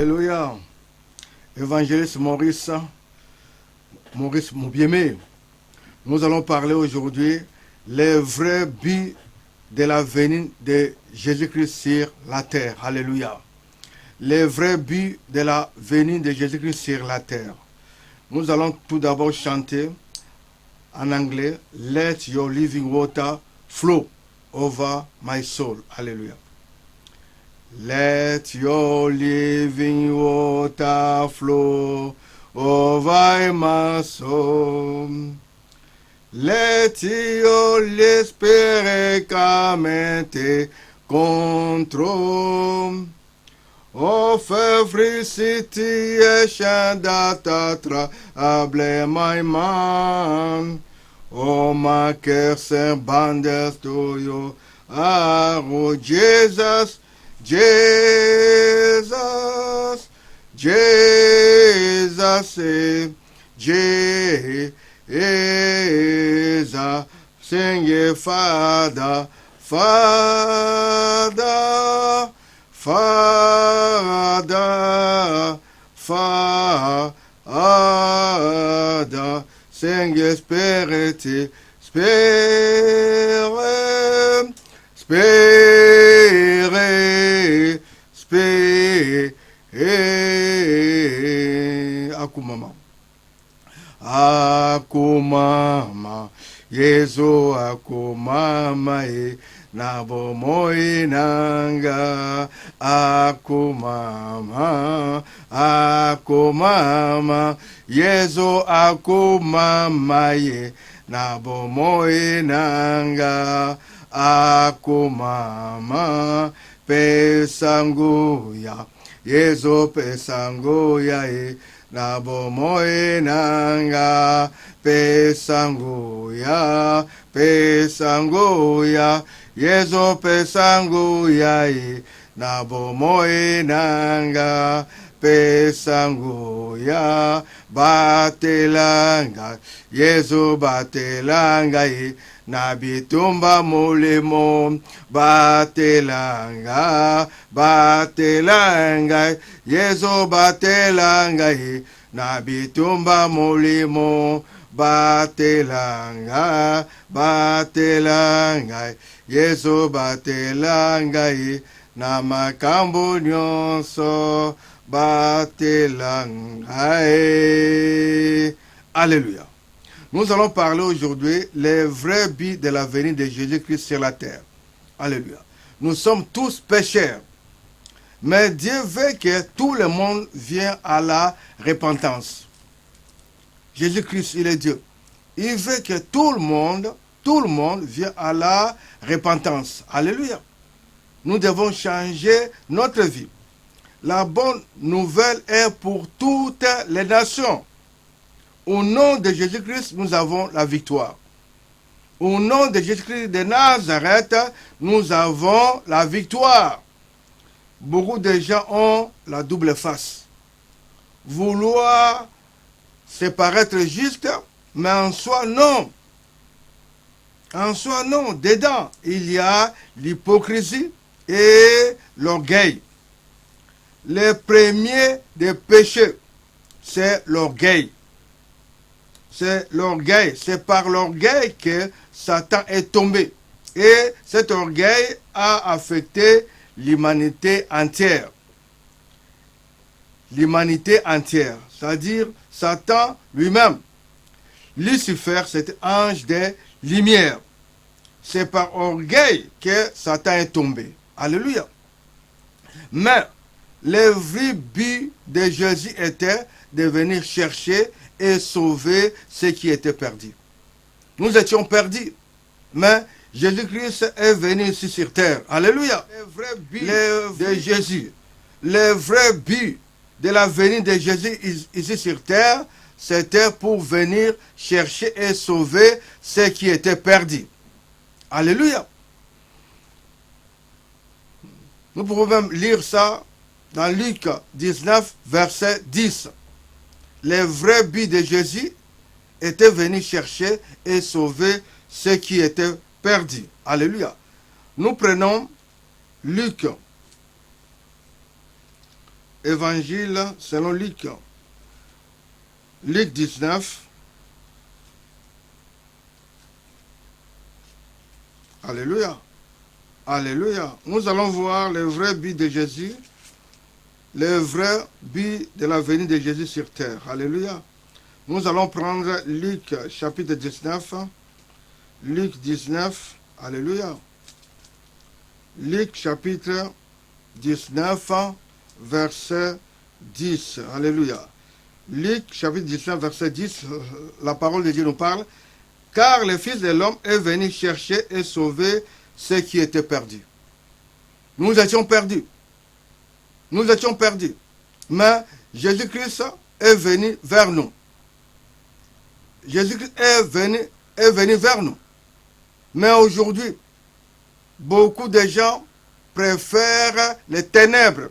Alléluia. Évangéliste Maurice Moubiemé. Nous allons parler aujourd'hui les vrais buts de la venue de Jésus-Christ sur la terre. Alléluia. Les vrais buts de la venue de Jésus-Christ sur la terre. Nous allons tout d'abord chanter en anglais Let your living water flow over my soul. Alléluia. Let your living water flow over my soul. Let your Spirit come and take control of every situation that trouble my mind. Oh, my cares and burdens to you, oh Jesus. Jesus, Jesus, sing it, Father, Father, Father, Father, sing it, Spirit, Spirit, Spirit, Spirit, Akumama, Akumama, Yesu Akumama, Nabo Moinanga, Akumama, Akumama, Yesu Akumama, Nabo Moinanga. Akumama pesanguya Yesu pesanguya nabo moenanga pesanguya pesanguya Yesu pesanguya nabo moenanga pesanguya batelanga Yesu batelanga na bitumba mulimo batelanga batelanga Yesu batelanga na bitumba mulimo batelanga batelanga Yesu batelanga na makambo nyonso batelanga. Alléluia. Nous allons parler aujourd'hui les vrais buts de la venue de Jésus-Christ sur la terre. Alléluia. Nous sommes tous pécheurs. Mais Dieu veut que tout le monde vienne à la repentance. Jésus-Christ, il est Dieu. Il veut que tout le monde vienne à la repentance. Alléluia. Nous devons changer notre vie. La bonne nouvelle est pour toutes les nations. Au nom de Jésus-Christ, nous avons la victoire. Au nom de Jésus-Christ de Nazareth, nous avons la victoire. Beaucoup de gens ont la double face. Vouloir se paraître juste, mais en soi, non. En soi, non. Dedans, il y a l'hypocrisie et l'orgueil. Le premier des péchés, c'est l'orgueil. C'est l'orgueil. C'est par l'orgueil que Satan est tombé. Et cet orgueil a affecté l'humanité entière. L'humanité entière. C'est-à-dire Satan lui-même. Lucifer, cet ange des lumières. C'est par orgueil que Satan est tombé. Alléluia. Mais le vrai but de Jésus était de venir chercher et sauver ceux qui étaient perdus. Nous étions perdus, mais Jésus-Christ est venu ici sur terre. Alléluia. Le vrai but de Jésus, le vrai but de la venue de Jésus ici sur terre, c'était pour venir chercher et sauver ceux qui étaient perdus. Alléluia. Nous pouvons même lire ça dans Luc 19, verset 10. Le vrai but de Jésus était venu chercher et sauver ceux qui étaient perdus. Alléluia. Nous prenons Luc Évangile selon Luc. Luc 19. Alléluia. Alléluia. Nous allons voir le vrai but de Jésus, le vrai but de la venue de Jésus sur terre. Alléluia. Nous allons prendre Luc chapitre 19. Luc 19. Alléluia. Luc chapitre 19, verset 10. Alléluia. Luc chapitre 19, verset 10, la parole de Dieu nous parle. Car le Fils de l'homme est venu chercher et sauver ceux qui étaient perdus. Nous étions perdus. Nous étions perdus. Mais Jésus-Christ est venu vers nous. Jésus-Christ est venu vers nous. Mais aujourd'hui, beaucoup de gens préfèrent les ténèbres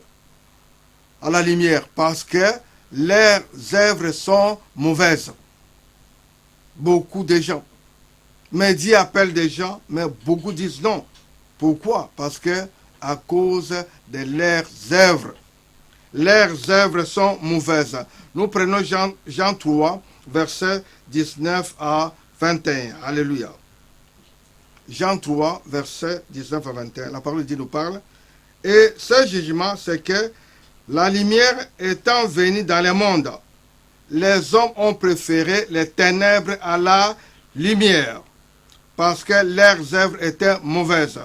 à la lumière parce que leurs œuvres sont mauvaises. Beaucoup de gens. Mais Dieu appelle des gens, mais beaucoup disent non. Pourquoi? Parce que à cause de leurs œuvres. Leurs œuvres sont mauvaises. Nous prenons Jean 3, versets 19 à 21. Alléluia. Jean 3, versets 19 à 21. La parole de Dieu nous parle. Et ce jugement, c'est que la lumière étant venue dans le monde, les hommes ont préféré les ténèbres à la lumière, parce que leurs œuvres étaient mauvaises.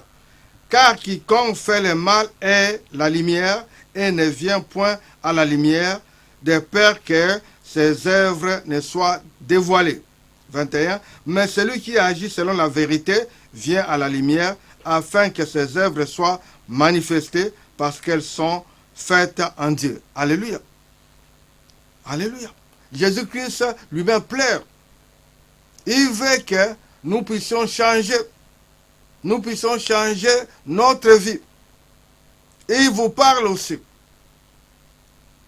Car quiconque fait le mal est la lumière et ne vient point à la lumière, de peur que ses œuvres ne soient dévoilées. 21. Mais celui qui agit selon la vérité vient à la lumière, afin que ses œuvres soient manifestées, parce qu'elles sont faites en Dieu. Alléluia. Alléluia. Jésus-Christ lui-même pleure. Il veut que nous puissions changer. Nous puissions changer notre vie. Et il vous parle aussi.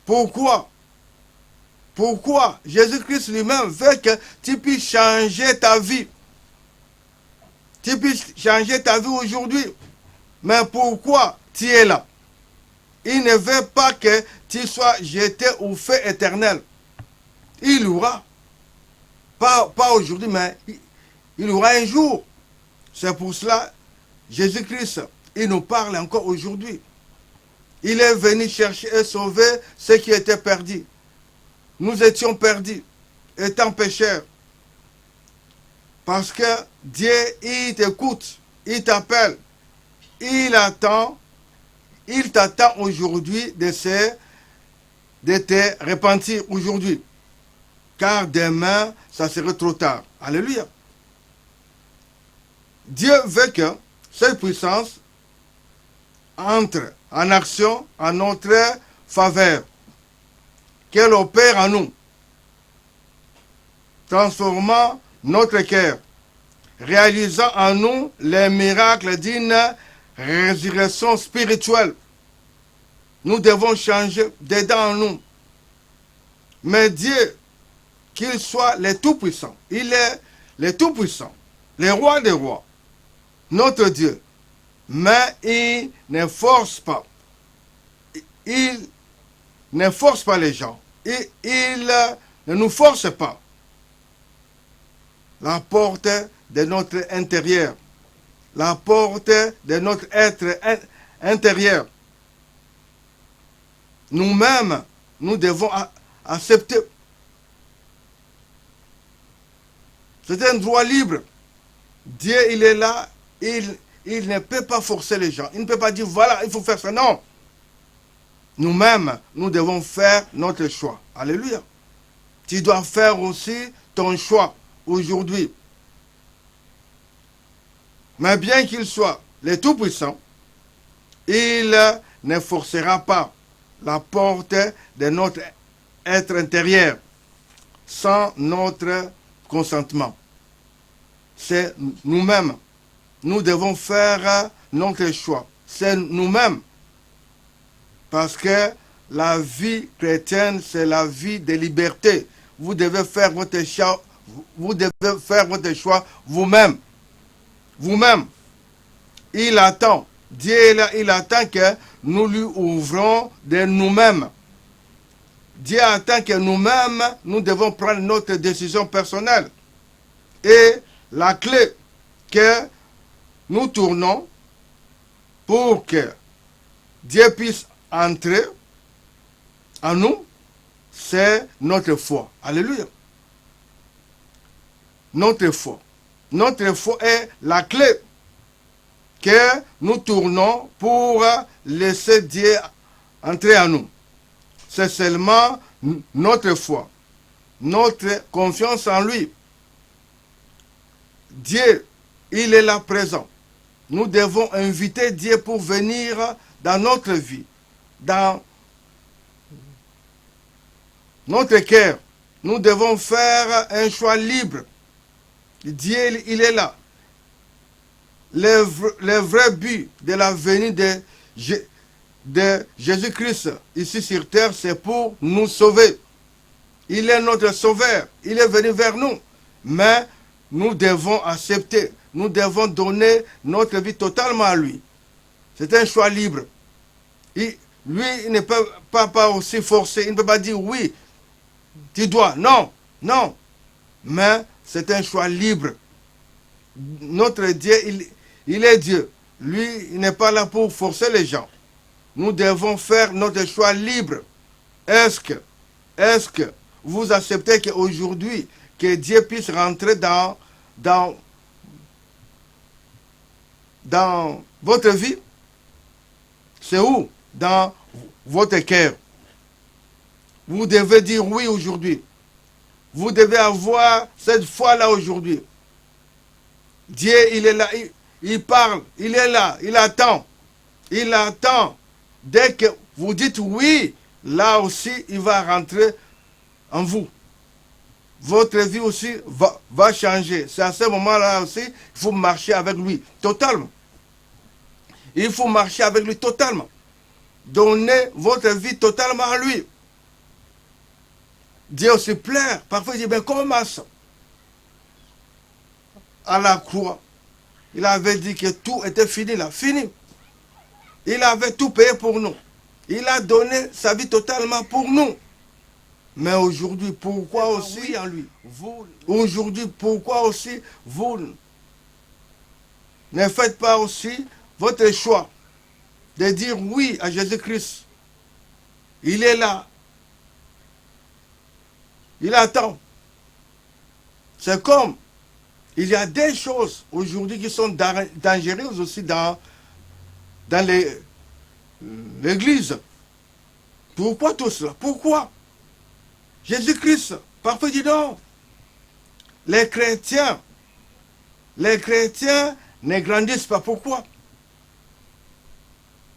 Pourquoi? Pourquoi? Jésus-Christ lui-même veut que tu puisses changer ta vie. Tu puisses changer ta vie aujourd'hui. Mais pourquoi tu es là? Il ne veut pas que tu sois jeté au feu éternel. Il aura. Pas aujourd'hui, mais il aura un jour. C'est pour cela, Jésus-Christ, il nous parle encore aujourd'hui. Il est venu chercher et sauver ceux qui étaient perdus. Nous étions perdus, étant pécheurs. Parce que Dieu, il t'écoute, il t'appelle, il attend, il t'attend aujourd'hui de te repentir aujourd'hui. Car demain, ça serait trop tard. Alléluia. Dieu veut que cette puissance entre en action en notre faveur, qu'elle opère en nous, transformant notre cœur, réalisant en nous les miracles d'une résurrection spirituelle. Nous devons changer dedans en nous. Mais Dieu, qu'il soit le Tout-Puissant, il est le Tout-Puissant, le Roi des rois, notre Dieu. Mais il ne force pas. Il ne force pas les gens. Il ne nous force pas. La porte de notre intérieur. La porte de notre être intérieur. Nous-mêmes, nous devons accepter. C'est un droit libre. Dieu, il est là. Il ne peut pas forcer les gens. Il ne peut pas dire, voilà, il faut faire ça. Non. Nous-mêmes, nous devons faire notre choix. Alléluia. Tu dois faire aussi ton choix aujourd'hui. Mais bien qu'il soit le Tout-Puissant, il ne forcera pas la porte de notre être intérieur sans notre consentement. C'est nous-mêmes. Nous devons faire notre choix. C'est nous-mêmes. Parce que la vie chrétienne, c'est la vie de liberté. Vous devez faire votre choix, vous-même. Vous-même. Il attend. Dieu est là, il attend que nous lui ouvrons de nous-mêmes. Dieu attend que nous-mêmes, nous devons prendre notre décision personnelle. Et la clé que nous tournons pour que Dieu puisse entrer en nous, c'est notre foi. Alléluia. Notre foi. Notre foi est la clé que nous tournons pour laisser Dieu entrer en nous. C'est seulement notre foi, notre confiance en lui. Dieu, il est là présent. Nous devons inviter Dieu pour venir dans notre vie, dans notre cœur. Nous devons faire un choix libre. Dieu, il est là. Le vrai but de la venue de Jésus-Christ ici sur terre, c'est pour nous sauver. Il est notre sauveur. Il est venu vers nous. Mais nous devons accepter. Nous devons donner notre vie totalement à lui. C'est un choix libre. Lui, il ne peut pas aussi forcer. Il ne peut pas dire oui, tu dois. Non, non. Mais c'est un choix libre. Notre Dieu, il est Dieu. Lui, il n'est pas là pour forcer les gens. Nous devons faire notre choix libre. Est-ce que vous acceptez qu'aujourd'hui, que Dieu puisse rentrer dans votre vie? C'est où? Dans votre cœur. Vous devez dire oui aujourd'hui. Vous devez avoir cette foi-là aujourd'hui. Dieu, il est là, il parle, il est là, il attend. Il attend. Dès que vous dites oui, là aussi, il va rentrer en vous. Votre vie aussi va changer. C'est à ce moment-là aussi, il faut marcher avec lui totalement. Il faut marcher avec lui totalement. Donnez votre vie totalement à lui. Dieu se plaît. Parfois, il dit, mais comment ça? À la croix, il avait dit que tout était fini là. Fini. Il avait tout payé pour nous. Il a donné sa vie totalement pour nous. Mais aujourd'hui, pourquoi aussi en lui? Aujourd'hui, pourquoi aussi vous ne faites pas aussi votre choix de dire oui à Jésus-Christ? Il est là. Il attend. C'est comme, il y a des choses aujourd'hui qui sont dangereuses aussi dans l'église. Pourquoi tout cela? Pourquoi? Jésus-Christ, parfois dit non. Les chrétiens ne grandissent pas. Pourquoi?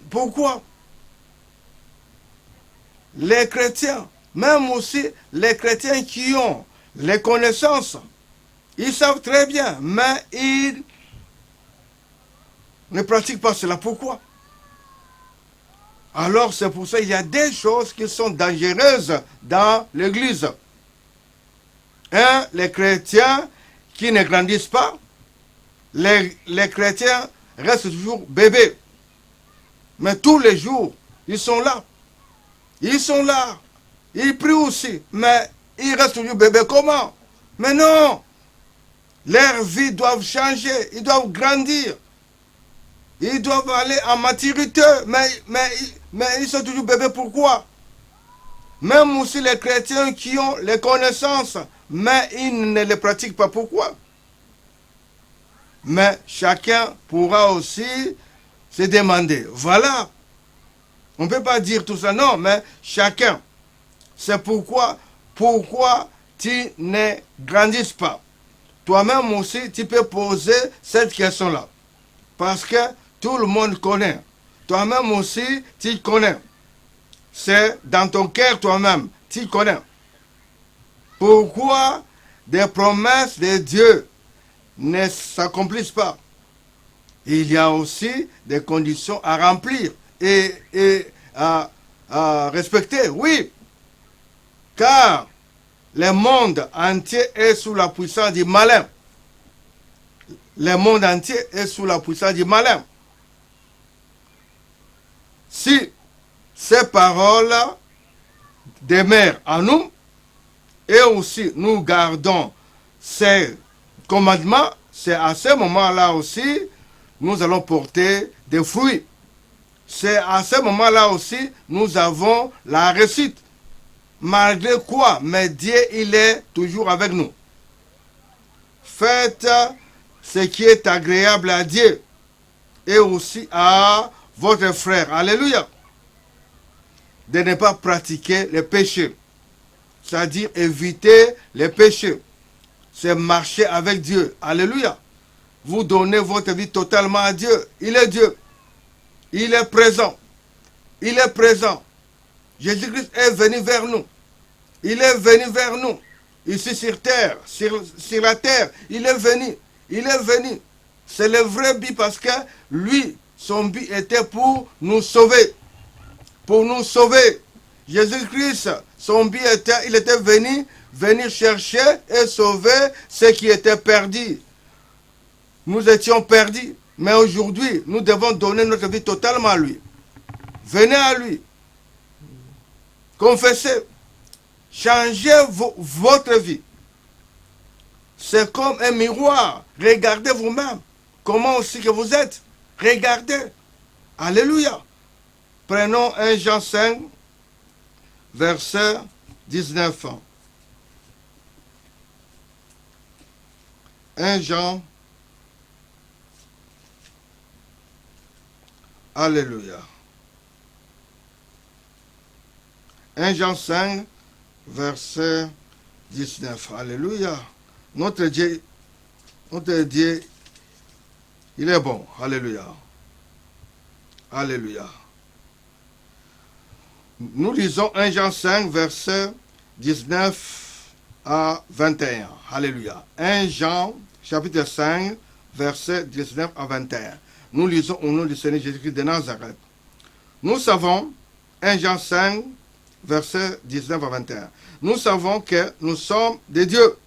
Pourquoi? Les chrétiens, même aussi les chrétiens qui ont les connaissances, ils savent très bien, mais ils ne pratiquent pas cela. Pourquoi? Alors c'est pour ça qu'il y a des choses qui sont dangereuses dans l'église. Les chrétiens qui ne grandissent pas, les chrétiens restent toujours bébés. Mais tous les jours, ils sont là. Ils sont là. Ils prient aussi, mais ils restent toujours bébés. Comment? Mais non! Leurs vies doivent changer, ils doivent grandir. Ils doivent aller en maturité, mais ils sont toujours bébés. Pourquoi? Même aussi les chrétiens qui ont les connaissances, mais ils ne les pratiquent pas. Pourquoi? Mais chacun pourra aussi se demander. Voilà. On ne peut pas dire tout ça, non, mais chacun. C'est pourquoi tu ne grandis pas. Toi-même aussi, tu peux poser cette question-là. Parce que tout le monde connaît. Toi-même aussi, tu connais. C'est dans ton cœur toi-même, tu connais. Pourquoi des promesses de Dieu ne s'accomplissent pas? Il y a aussi des conditions à remplir et à respecter, oui. Car le monde entier est sous la puissance du malin. Le monde entier est sous la puissance du malin. Si ces paroles demeure en nous et aussi nous gardons ses commandements, c'est à ce moment-là aussi nous allons porter des fruits. C'est à ce moment-là aussi nous avons la réussite. Malgré quoi, mais Dieu, il est toujours avec nous. Faites ce qui est agréable à Dieu et aussi à votre frère. Alléluia. De ne pas pratiquer les péchés. C'est-à-dire éviter les péchés. C'est marcher avec Dieu. Alléluia. Vous donnez votre vie totalement à Dieu. Il est Dieu. Il est présent. Il est présent. Jésus-Christ est venu vers nous. Il est venu vers nous. Ici sur terre, sur la terre. Il est venu. Il est venu. C'est le vrai but parce que lui, son but était pour nous sauver. Pour nous sauver. Jésus-Christ, son but était, il était venu, venir chercher et sauver ceux qui étaient perdus. Nous étions perdus. Mais aujourd'hui, nous devons donner notre vie totalement à lui. Venez à lui. Confessez. Changez votre vie. C'est comme un miroir. Regardez vous-même. Comment aussi que vous êtes. Regardez. Alléluia. Prenons 1 Jean 5, verset 19. 1 Jean. Alléluia. 1 Jean 5, verset 19. Alléluia. Notre Dieu, il est bon. Alléluia. Alléluia. Nous lisons 1 Jean 5, verset 19 à 21. Alléluia. 1 Jean, chapitre 5, verset 19 à 21. Nous lisons au nom du Seigneur Jésus-Christ de Nazareth. Nous savons, 1 Jean 5, verset 19 à 21. Nous savons que nous sommes de Dieu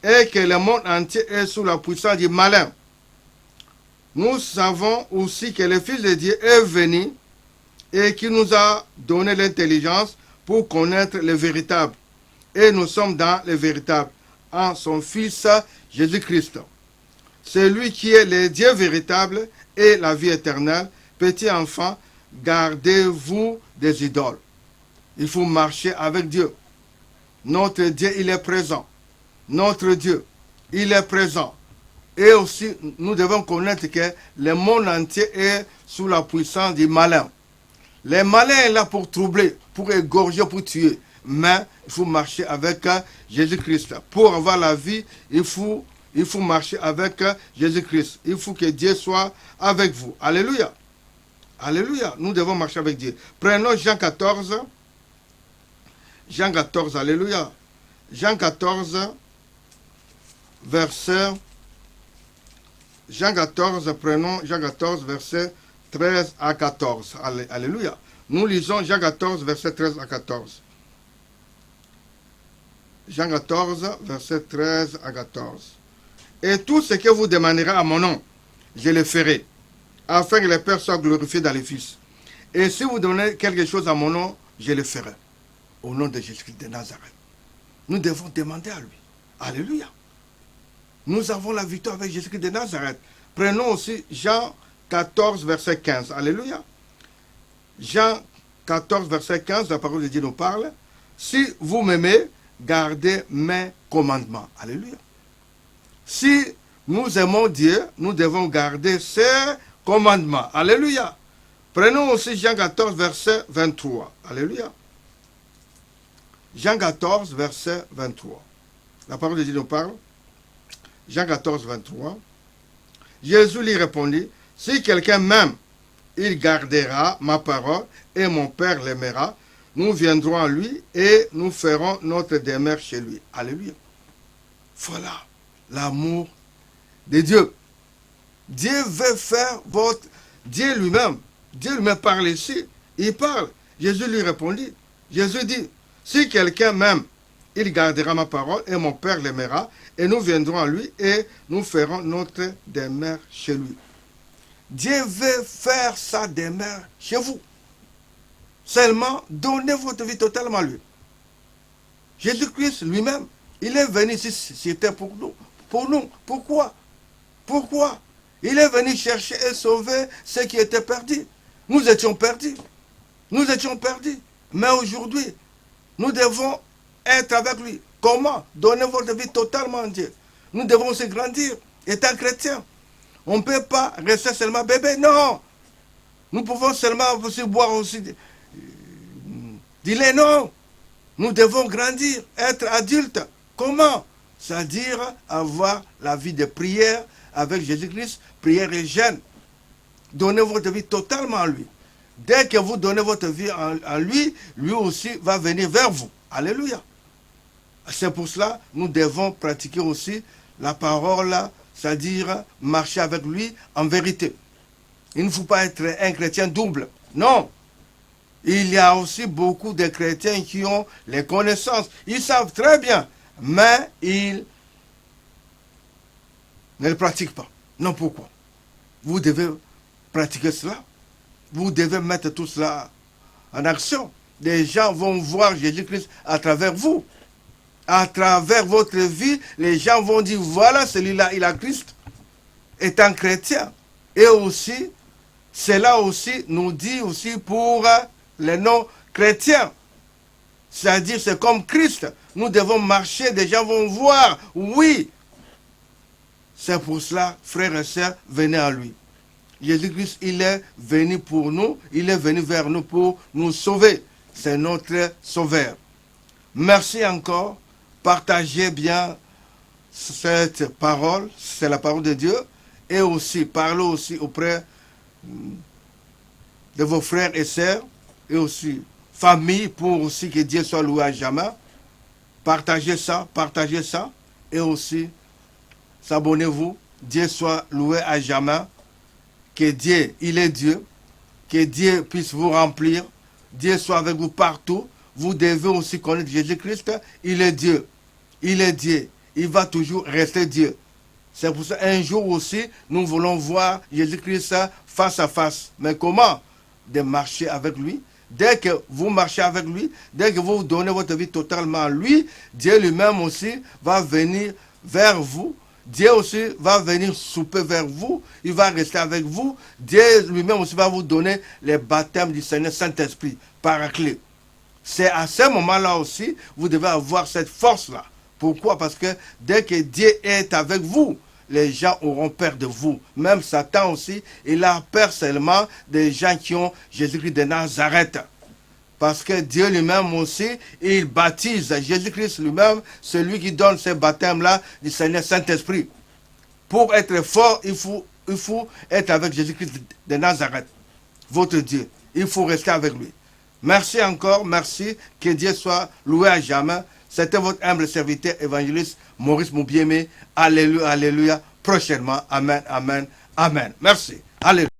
et que le monde entier est sous la puissance du malin. Nous savons aussi que le Fils de Dieu est venu et qui nous a donné l'intelligence pour connaître le véritable. Et nous sommes dans le véritable, en son Fils Jésus-Christ. C'est lui qui est le Dieu véritable et la vie éternelle. Petit enfant, gardez-vous des idoles. Il faut marcher avec Dieu. Notre Dieu, il est présent. Notre Dieu, il est présent. Et aussi, nous devons connaître que le monde entier est sous la puissance du malin. Le malin est là pour troubler, pour égorger, pour tuer. Mais il faut marcher avec Jésus-Christ. Pour avoir la vie, il faut marcher avec Jésus-Christ. Il faut que Dieu soit avec vous. Alléluia. Alléluia. Nous devons marcher avec Dieu. Prenons Jean 14. Jean 14, alléluia. Jean 14, verset... Jean 14, prenons Jean 14, verset 13 à 14. Alléluia. Nous lisons Jean 14, verset 13 à 14. Jean 14, verset 13 à 14. Et tout ce que vous demanderez à mon nom, je le ferai, afin que le Père soit glorifié dans les Fils. Et si vous donnez quelque chose à mon nom, je le ferai. Au nom de Jésus-Christ de Nazareth. Nous devons demander à lui. Alléluia. Nous avons la victoire avec Jésus-Christ de Nazareth. Prenons aussi Jean 14, verset 15. Alléluia. Jean 14, verset 15, la parole de Dieu nous parle. Si vous m'aimez, gardez mes commandements. Alléluia. Si nous aimons Dieu, nous devons garder ses commandements. Alléluia. Prenons aussi Jean 14, verset 23. Alléluia. Jean 14, verset 23. La parole de Dieu nous parle. Jean 14, 23. Jésus lui répondit, si quelqu'un m'aime, il gardera ma parole et mon Père l'aimera. Nous viendrons à lui et nous ferons notre demeure chez lui. Alléluia. Voilà l'amour de Dieu. Dieu veut faire votre... Dieu lui-même parle ici. Il parle. Jésus lui répondit. Jésus dit, si quelqu'un m'aime, il gardera ma parole et mon Père l'aimera. Et nous viendrons à lui et nous ferons notre demeure chez lui. Dieu veut faire sa demeure chez vous. Seulement, donnez votre vie totalement à lui. Jésus-Christ lui-même, il est venu ici, c'était pour nous. Pour nous. Pourquoi? Pourquoi? Il est venu chercher et sauver ceux qui étaient perdus. Nous étions perdus. Nous étions perdus. Mais aujourd'hui, nous devons être avec lui. Comment? Donner votre vie totalement à Dieu. Nous devons aussi grandir, étant chrétiens. On ne peut pas rester seulement bébé. Non. Nous pouvons seulement aussi boire aussi du lait. Non. Nous devons grandir, être adultes. Comment? C'est-à-dire avoir la vie de prière avec Jésus-Christ, prière et jeûne. Donnez votre vie totalement à lui. Dès que vous donnez votre vie à lui, lui aussi va venir vers vous. Alléluia. C'est pour cela que nous devons pratiquer aussi la parole, c'est-à-dire marcher avec lui en vérité. Il ne faut pas être un chrétien double. Non. Il y a aussi beaucoup de chrétiens qui ont les connaissances. Ils savent très bien, mais ils ne le pratiquent pas. Non, pourquoi? Vous devez pratiquer cela. Vous devez mettre tout cela en action. Les gens vont voir Jésus-Christ à travers vous. À travers votre vie, les gens vont dire, voilà, celui-là, il a Christ, étant chrétien. Et aussi, cela aussi nous dit aussi pour les non-chrétiens. C'est-à-dire, c'est comme Christ. Nous devons marcher, des gens vont voir, oui. C'est pour cela, frères et sœurs, venez à lui. Jésus-Christ, il est venu pour nous, il est venu vers nous pour nous sauver. C'est notre sauveur. Merci encore. Partagez bien cette parole, c'est la parole de Dieu. Et aussi, parlez aussi auprès de vos frères et sœurs, et aussi famille, pour aussi que Dieu soit loué à jamais. Partagez ça, et aussi, s'abonnez-vous, Dieu soit loué à jamais. Que Dieu, il est Dieu, que Dieu puisse vous remplir, Dieu soit avec vous partout. Vous devez aussi connaître Jésus-Christ, il est Dieu, il va toujours rester Dieu. C'est pour ça un jour aussi, nous voulons voir Jésus-Christ face à face. Mais comment? De marcher avec lui. Dès que vous marchez avec lui, dès que vous donnez votre vie totalement à lui, Dieu lui-même aussi va venir vers vous. Dieu aussi va venir souper vers vous, il va rester avec vous. Dieu lui-même aussi va vous donner les baptêmes du Seigneur Saint-Esprit, Paraclet. C'est à ce moment-là aussi, vous devez avoir cette force-là. Pourquoi? Parce que dès que Dieu est avec vous, les gens auront peur de vous. Même Satan aussi, il a peur seulement des gens qui ont Jésus-Christ de Nazareth. Parce que Dieu lui-même aussi, il baptise Jésus-Christ lui-même, celui qui donne ce baptême-là du Seigneur Saint-Esprit. Pour être fort, il faut être avec Jésus-Christ de Nazareth, votre Dieu. Il faut rester avec lui. Merci encore, merci, que Dieu soit loué à jamais. C'était votre humble serviteur évangéliste Maurice Moubiémé. Alléluia, alléluia. Prochainement, amen, amen, amen. Merci. Alléluia.